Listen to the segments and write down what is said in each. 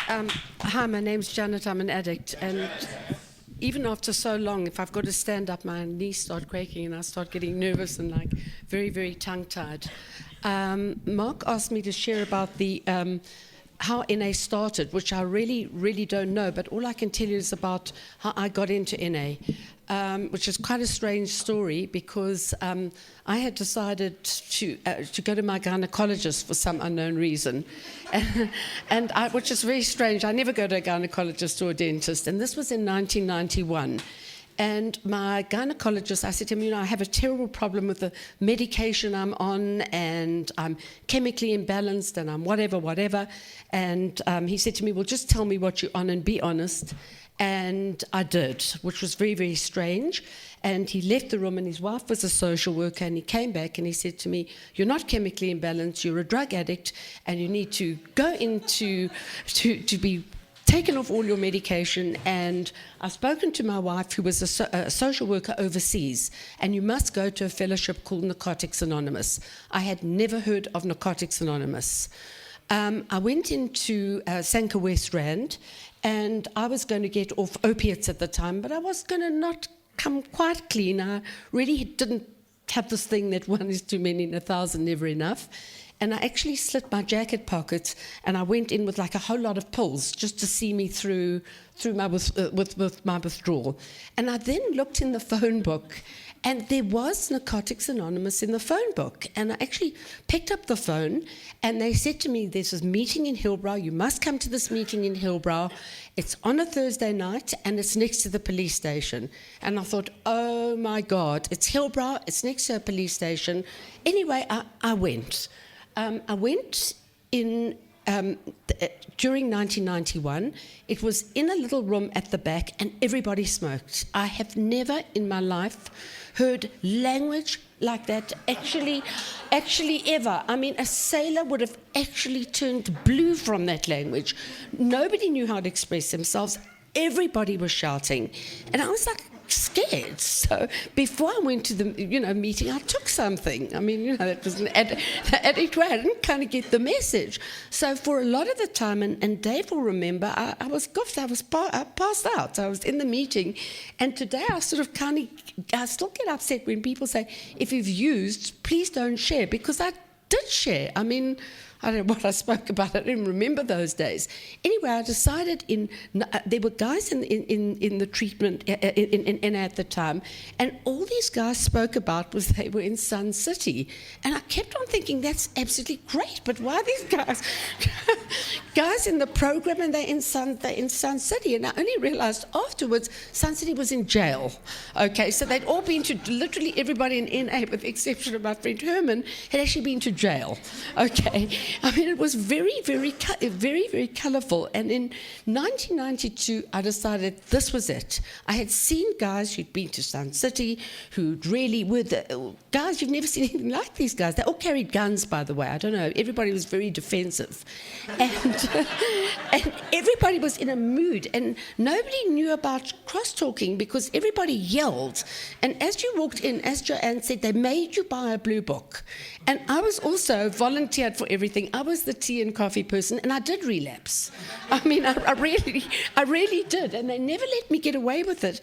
Hi, my name's Janet. I'm an addict, and even after so long, if I've got to stand up, my knees start quaking, and I start getting nervous and like very, very tongue-tied. Mark asked me to share about the how NA started, which I really, really don't know, but all I can tell you is about how I got into NA, which is quite a strange story because I had decided to go to my gynecologist for some unknown reason, which is very strange. I never go to a gynecologist or a dentist, and this was in 1991. And my gynecologist, I said to him, I have a terrible problem with the medication I'm on, and I'm chemically imbalanced, and I'm whatever. And he said to me, well, just tell me what you're on and be honest. And I did, which was very, very strange. And he left the room, and his wife was a social worker, and he came back and he said to me, you're not chemically imbalanced, you're a drug addict, and you need to go into to be taken off all your medication. And I've spoken to my wife, who was a social worker overseas, and you must go to a fellowship called Narcotics Anonymous. I had never heard of Narcotics Anonymous. I went into Sanka West Rand, and I was going to get off opiates at the time, but I was going to not come quite clean. I really didn't have this thing that one is too many and 1,000 never enough. And I actually slit my jacket pockets, and I went in with like a whole lot of pills just to see me through with my withdrawal. And I then looked in the phone book, and there was Narcotics Anonymous in the phone book. And I actually picked up the phone, and they said to me, there's this meeting in Hillbrow. You must come to this meeting in Hillbrow. It's on a Thursday night, and it's next to the police station. And I thought, oh my God, it's Hillbrow, it's next to a police station. Anyway, I went. I went in during 1991. It was in a little room at the back, and everybody smoked. I have never in my life heard language like that actually ever. I mean, a sailor would have actually turned blue from that language. Nobody knew how to express themselves. Everybody was shouting, and I was like scared. So before I went to the meeting, I took something. I mean, it was an addict way. I didn't kind of get the message. So for a lot of the time, and Dave will remember, I was goofed. I passed out. I was in the meeting, and today I sort of I still get upset when people say, if you've used, please don't share, because I did share. I mean, I don't know what I spoke about. I don't even remember those days. Anyway, I decided there were guys in the treatment in at the time, and all these guys spoke about was they were in Sun City. And I kept on thinking, that's absolutely great, but why are these guys in the program and they're in Sun City? And I only realized afterwards Sun City was in jail. Okay, so they'd all been to, literally everybody in NA, with the exception of my friend Herman, had actually been to jail. Okay. I mean, it was very, very, very, very colourful. And in 1992, I decided this was it. I had seen guys who'd been to Sun City, who'd really were the guys, you've never seen anything like these guys. They all carried guns, by the way. I don't know. Everybody was very defensive. And everybody was in a mood. And nobody knew about crosstalking because everybody yelled. And as you walked in, as Joanne said, they made you buy a blue book. And I was also volunteered for everything. I was the tea and coffee person, and I did relapse. I mean, I really did, and they never let me get away with it.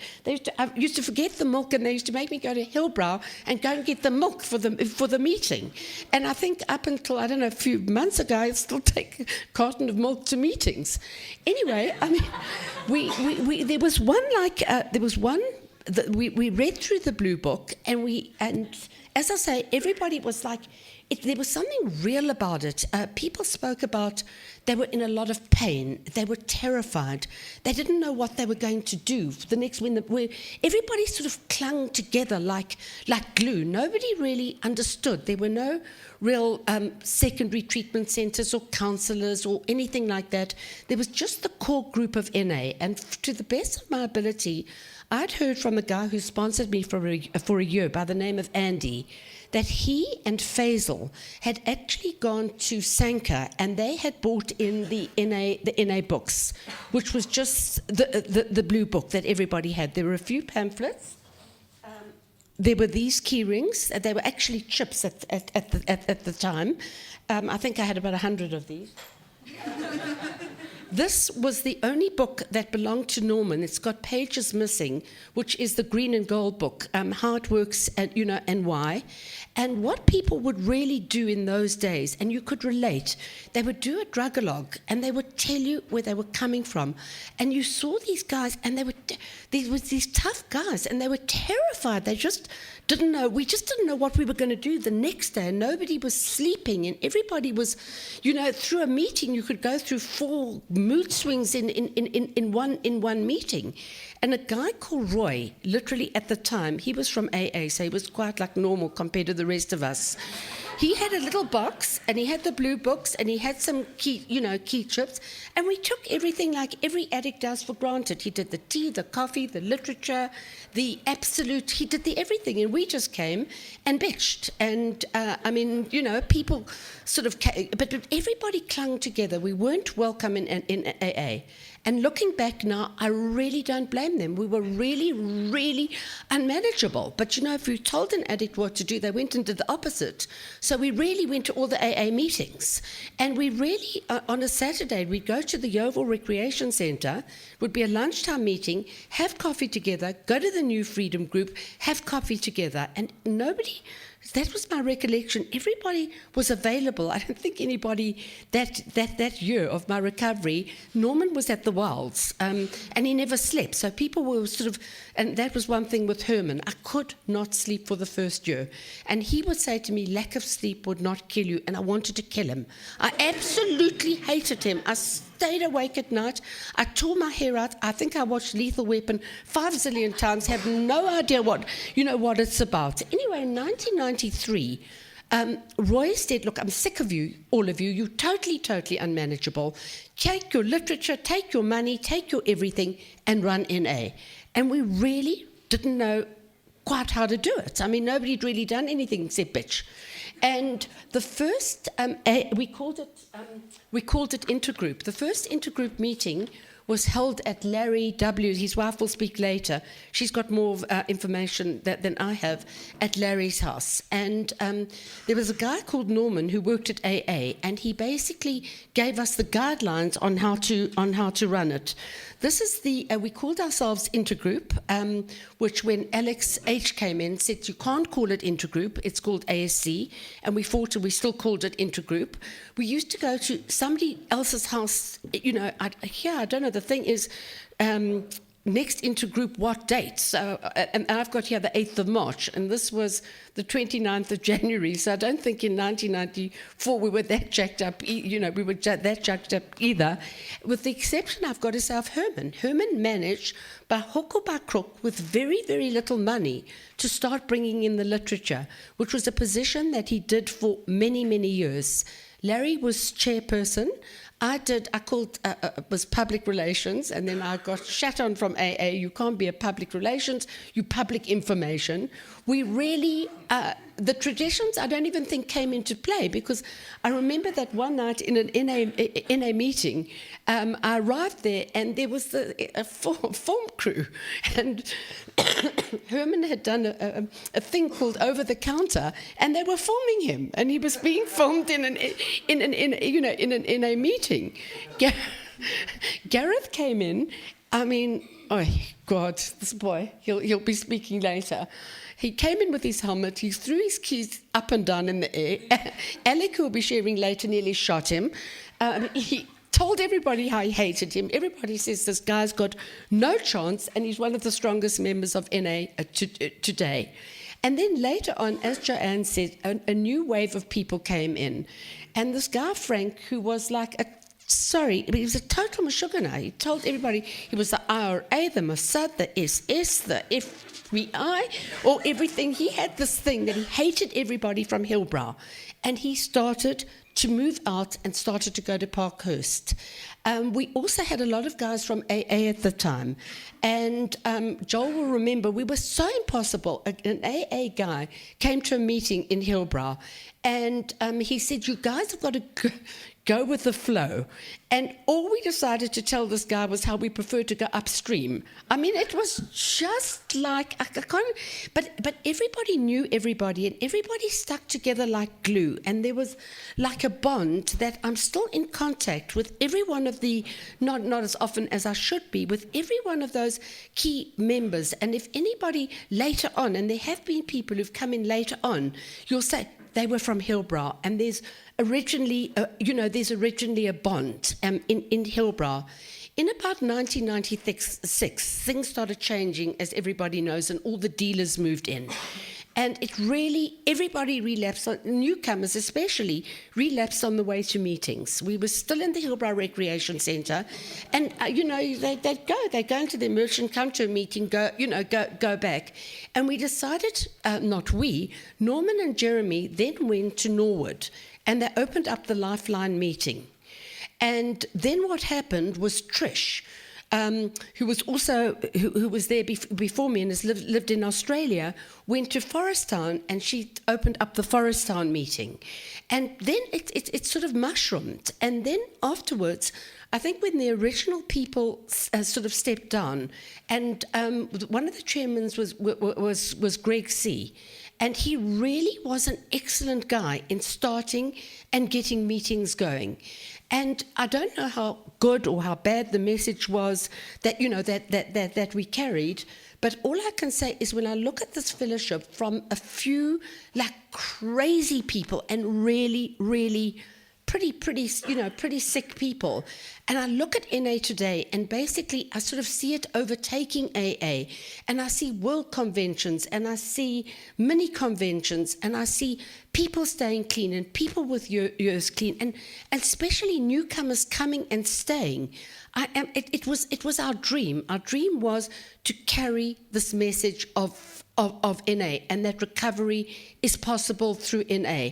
I used to forget the milk, and they used to make me go to Hillbrow and go and get the milk for the meeting. And I think up until, I don't know, a few months ago, I'd still take a carton of milk to meetings. Anyway, I mean, there was one we read through the blue book, and as I say, everybody was like, there was something real about it. People spoke about they were in a lot of pain. They were terrified. They didn't know what they were going to do. Everybody sort of clung together like glue. Nobody really understood. There were no real secondary treatment centres or counsellors or anything like that. There was just the core group of NA. And to the best of my ability, I'd heard from the guy who sponsored me for a year by the name of Andy, that he and Faisal had actually gone to Sanka, and they had bought in the NA books, which was just the blue book that everybody had. There were a few pamphlets. There were these key rings. They were actually chips at the time. I think I had about 100 of these. This was the only book that belonged to Norman. It's got pages missing, which is the green and gold book, how it works and why. And what people would really do in those days, and you could relate, they would do a drug-a-log and they would tell you where they were coming from. And you saw these guys, and these tough guys, and they were terrified. They just didn't know. We just didn't know what we were going to do the next day. And nobody was sleeping, and everybody was, through a meeting, you could go through 4 mood swings in one meeting. And a guy called Roy, literally at the time, he was from AA, so he was quite like normal compared to the rest of us. He had a little box, and he had the blue books, and he had some key chips, and we took everything like every addict does for granted. He did the tea, the coffee, the literature, the absolute, he did the everything, and we just came and bitched. And, people sort of came, but everybody clung together. We weren't welcome in AA. And looking back now, I really don't blame them. We were really, really unmanageable. But, if you told an addict what to do, they went and did the opposite. So we really went to all the AA meetings. And we really, on a Saturday, we'd go to the Yeovil Recreation Centre, it would be a lunchtime meeting, have coffee together, go to the New Freedom Group, have coffee together. And nobody... That was my recollection. Everybody was available. I don't think anybody that year of my recovery, Norman was at the Wilds, and he never slept. So people were sort of, and that was one thing with Herman. I could not sleep for the first year. And he would say to me, lack of sleep would not kill you, and I wanted to kill him. I absolutely hated him. I stayed awake at night. I tore my hair out. I think I watched Lethal Weapon 5 zillion times, have no idea what it's about. Anyway, in 1993, Roy said, look, I'm sick of you, all of you. You're totally, totally unmanageable. Take your literature, take your money, take your everything, and run NA. And we really didn't know quite how to do it. I mean, nobody had really done anything except bitch. And the first, we called it intergroup. The first intergroup meeting was held at Larry W. His wife will speak later. She's got more information than I have, at Larry's house. And there was a guy called Norman who worked at AA, and he basically gave us the guidelines on how to run it. This is we called ourselves Intergroup, which when Alex H. came in, said you can't call it Intergroup, it's called ASC, and we fought and we still called it Intergroup. We used to go to somebody else's house, I don't know, the thing is, next Intergroup, what date? So, and I've got here the 8th of March, and this was the 29th of January, so I don't think in 1994 we were that jacked up, we were that jacked up either, with the exception I've got to say of Herman. Herman managed, by hook or by crook, with very, very little money, to start bringing in the literature, which was a position that he did for many, many years. Larry was chairperson. Was public relations, and then I got shat on from AA. You can't be a public relations, you public information. We really, the traditions I don't even think came into play, because I remember that one night in an NA meeting, I arrived there and there was a film crew, and Herman had done a thing called Over the Counter, and they were filming him, and he was being filmed in a meeting. Gareth came in. I mean, oh God, this boy, he'll be speaking later. He came in with his helmet, he threw his keys up and down in the air. Alec, who will be sharing later, nearly shot him. He told everybody how he hated him. Everybody says this guy's got no chance, and he's one of the strongest members of NA today. And then later on, as Joanne said, a new wave of people came in. And this guy, Frank, who was like he was a total Mashugana. He told everybody he was the IRA, the Mossad, the SS, the FBI, or everything. He had this thing that he hated everybody from Hillbrow. And he started to move out and started to go to Parkhurst. We also had a lot of guys from AA at the time. And Joel will remember, we were so impossible. An AA guy came to a meeting in Hillbrow, and he said, you guys have got to go with the flow. And all we decided to tell this guy was how we preferred to go upstream. I mean, it was just like, I can't, but everybody knew everybody, and everybody stuck together like glue. And there was like a bond that I'm still in contact with every one of the, not as often as I should be, with every one of those key members. And if anybody later on, and there have been people who've come in later on, you'll say, they were from Hillbrow, and there's originally a bond in Hillbrow. In about 1996, things started changing, as everybody knows, and all the dealers moved in. And it really, everybody relapsed, newcomers especially, relapsed on the way to meetings. We were still in the Hillbrow Recreation Centre, and, they'd go into their merchant, come to a meeting, go back. And we decided, Norman and Jeremy then went to Norwood, and they opened up the Lifeline meeting. And then what happened was Trish, who was there before me and has lived in Australia, went to Forest Town, and she opened up the Forest Town meeting. And then it sort of mushroomed. And then afterwards, I think when the original people sort of stepped down, and one of the chairmen was Greg C., and he really was an excellent guy in starting and getting meetings going. And I don't know how good or how bad the message was that that we carried, but all I can say is when I look at this fellowship from a few like crazy people and really, really pretty sick people, and I look at NA today, and basically I sort of see it overtaking AA, and I see world conventions, and I see mini conventions, and I see people staying clean and people with years clean, and especially newcomers coming and staying. It was our dream. Our dream was to carry this message of NA, and that recovery is possible through NA.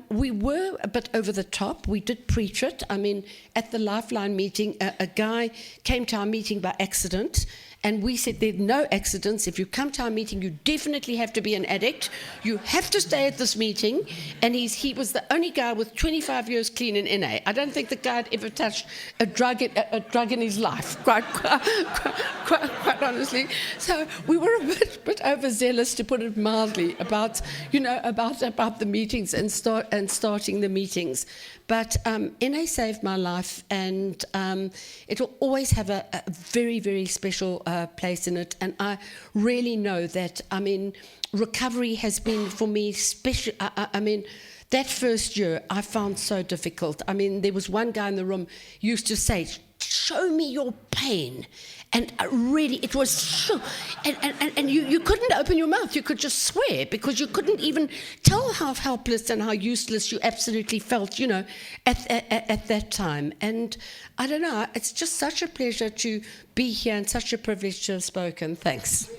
We were a bit over the top. We did preach it. I mean, at the Lifeline meeting, a guy came to our meeting by accident, and we said there are no accidents. If you come to our meeting, you definitely have to be an addict. You have to stay at this meeting. And he was the only guy with 25 years clean in NA. I don't think the guy had ever touched a drug in his life, quite honestly. So we were a bit overzealous, to put it mildly, about the meetings and starting the meetings. But NA saved my life, and it will always have a very, very special place in it. And I really know that, I mean, recovery has been for me special. I mean, that first year I found so difficult. I mean, there was one guy in the room used to say, "Show me your pain." And really, it was, and you couldn't open your mouth. You could just swear, because you couldn't even tell how helpless and how useless you absolutely felt, at that time. And I don't know, it's just such a pleasure to be here and such a privilege to have spoken. Thanks.